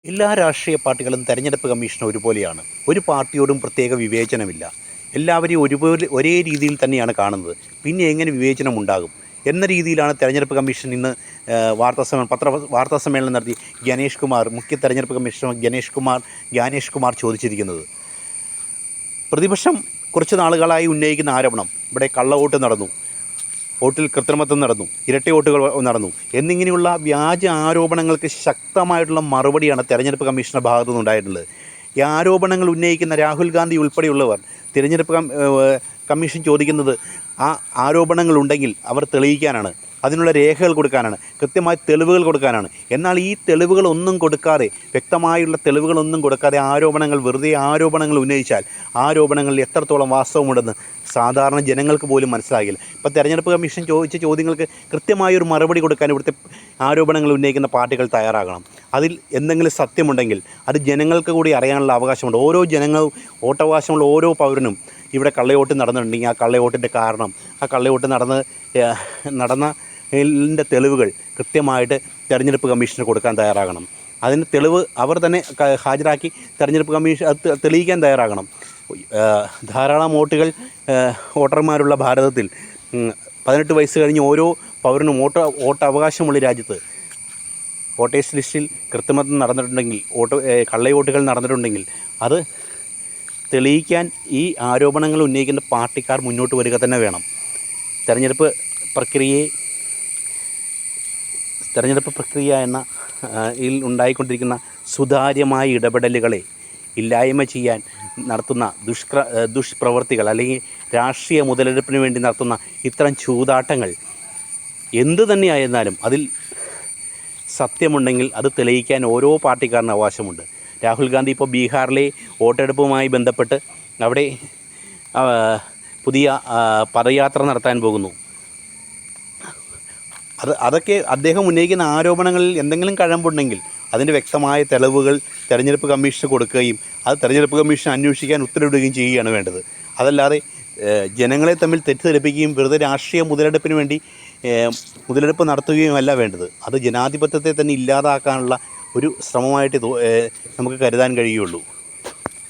എല്ലാ രാഷ്ട്രീയ പാർട്ടികളും തെരഞ്ഞെടുപ്പ് കമ്മീഷൻ ഒരുപോലെയാണ്. ഒരു പാർട്ടിയോടും പ്രത്യേക വിവേചനമില്ല. എല്ലാവരെയും ഒരേ രീതിയിൽ തന്നെയാണ് കാണുന്നത്. പിന്നെ എങ്ങനെ വിവേചനം ഉണ്ടാകും എന്ന രീതിയിലാണ് തെരഞ്ഞെടുപ്പ് കമ്മീഷൻ ഇന്ന് വാർത്താ സമ്മേളനം നടത്തി മുഖ്യ തെരഞ്ഞെടുപ്പ് കമ്മീഷണർ ജ്ഞാനേഷ് കുമാർ ചോദിച്ചിരിക്കുന്നത്. പ്രതിപക്ഷം കുറച്ച് നാളുകളായി ഉന്നയിക്കുന്ന ആരോപണം, ഇവിടെ കള്ളവോട്ട് നടന്നു, വോട്ടിൽ കൃത്രിമത്വം നടന്നു, ഇരട്ട വോട്ടുകൾ നടന്നു എന്നിങ്ങനെയുള്ള വ്യാജ ആരോപണങ്ങൾക്ക് ശക്തമായിട്ടുള്ള മറുപടിയാണ് തെരഞ്ഞെടുപ്പ് കമ്മീഷൻ്റെ ഭാഗത്തു നിന്നുണ്ടായിട്ടുള്ളത്. ഈ ആരോപണങ്ങൾ ഉന്നയിക്കുന്ന രാഹുൽ ഗാന്ധി ഉൾപ്പെടെയുള്ളവർ തിരഞ്ഞെടുപ്പ് കമ്മീഷൻ ചോദിക്കുന്നത് ആ ആരോപണങ്ങളുണ്ടെങ്കിൽ അവർ തെളിയിക്കാനാണ്, അതിനുള്ള രേഖകൾ കൊടുക്കാനാണ്, കൃത്യമായ തെളിവുകൾ കൊടുക്കാനാണ്. എന്നാൽ ഈ തെളിവുകളൊന്നും കൊടുക്കാതെ, വ്യക്തമായുള്ള തെളിവുകളൊന്നും കൊടുക്കാതെ വെറുതെ ആരോപണങ്ങൾ ഉന്നയിച്ചാൽ ആരോപണങ്ങളിൽ എത്രത്തോളം വാസ്തവമുണ്ടെന്ന് സാധാരണ ജനങ്ങൾക്ക് പോലും മനസ്സിലാകില്ല. ഇപ്പോൾ തെരഞ്ഞെടുപ്പ് കമ്മീഷൻ ചോദിച്ച ചോദ്യങ്ങൾക്ക് കൃത്യമായൊരു മറുപടി കൊടുക്കാൻ ഇവിടുത്തെ ആരോപണങ്ങൾ ഉന്നയിക്കുന്ന പാർട്ടികൾ തയ്യാറാകണം. അതിൽ എന്തെങ്കിലും സത്യമുണ്ടെങ്കിൽ അത് ജനങ്ങൾക്ക് കൂടി അറിയാനുള്ള അവകാശമുണ്ട്. ഓരോ ജനങ്ങളും, വോട്ടവകാശമുള്ള ഓരോ പൗരനും ഇവിടെ കള്ളവോട്ട് നടന്നിട്ടുണ്ടെങ്കിൽ ആ കള്ളവോട്ടിൻ്റെ കാരണം, ആ കള്ളവോട്ട് നടന്നതിൻ്റെ തെളിവുകൾ കൃത്യമായിട്ട് തെരഞ്ഞെടുപ്പ് കമ്മീഷന് കൊടുക്കാൻ തയ്യാറാകണം. അതിന് തെളിവ് അവർ തന്നെ ഹാജരാക്കി തെരഞ്ഞെടുപ്പ് കമ്മീഷൻ തെളിയിക്കാൻ തയ്യാറാകണം. ധാരാളം വോട്ടർമാരുള്ള ഭാരതത്തിൽ 18 വയസ്സ് കഴിഞ്ഞ് ഓരോ പൗരനും വോട്ടവകാശമുള്ള രാജ്യത്ത് വോട്ടേഴ്സ് ലിസ്റ്റിൽ കൃത്രിമത്വം നടന്നിട്ടുണ്ടെങ്കിൽ, കള്ളവോട്ടുകൾ നടന്നിട്ടുണ്ടെങ്കിൽ അത് തെളിയിക്കാൻ ഈ ആരോപണങ്ങൾ ഉന്നയിക്കുന്ന പാർട്ടിക്കാർ മുന്നോട്ട് വരിക തന്നെ വേണം. തെരഞ്ഞെടുപ്പ് പ്രക്രിയ എന്ന ഉണ്ടായിക്കൊണ്ടിരിക്കുന്ന സുതാര്യമായ ഇടപെടലുകളെ ഇല്ലായ്മ ചെയ്യാൻ നടത്തുന്ന ദുഷ്പ്രവർത്തികൾ, അല്ലെങ്കിൽ രാഷ്ട്രീയ മുതലെടുപ്പിന് വേണ്ടി നടത്തുന്ന ഇത്തരം ചൂതാട്ടങ്ങൾ എന്തു തന്നെയായിരുന്നാലും അതിൽ സത്യമുണ്ടെങ്കിൽ അത് തെളിയിക്കാൻ ഓരോ പാർട്ടിക്കാരനും അവകാശമുണ്ട്. രാഹുൽ ഗാന്ധി ഇപ്പോൾ ബീഹാറിലെ വോട്ടെടുപ്പുമായി ബന്ധപ്പെട്ട് അവിടെ പുതിയ പദയാത്ര നടത്താൻ പോകുന്നു. അതൊക്കെ അദ്ദേഹം ഉന്നയിക്കുന്ന ആരോപണങ്ങളിൽ എന്തെങ്കിലും കഴമ്പുണ്ടെങ്കിൽ അതിൻ്റെ വ്യക്തമായ തെളിവുകൾ തെരഞ്ഞെടുപ്പ് കമ്മീഷന് കൊടുക്കുകയും അത് തെരഞ്ഞെടുപ്പ് കമ്മീഷൻ അന്വേഷിക്കാൻ ഉത്തരവിടുകയും ചെയ്യുകയാണ് വേണ്ടത്. അതല്ലാതെ ജനങ്ങളെ തമ്മിൽ തെറ്റിദ്ധരിപ്പിക്കുകയും വെറുതെ രാഷ്ട്രീയ മുതലെടുപ്പ് നടത്തുകയും അല്ല വേണ്ടത്. അത് ജനാധിപത്യത്തെ തന്നെ ഇല്ലാതാക്കാനുള്ള ഒരു ശ്രമമായിട്ട് നമുക്ക് കരുതാൻ കഴിയുള്ളൂ.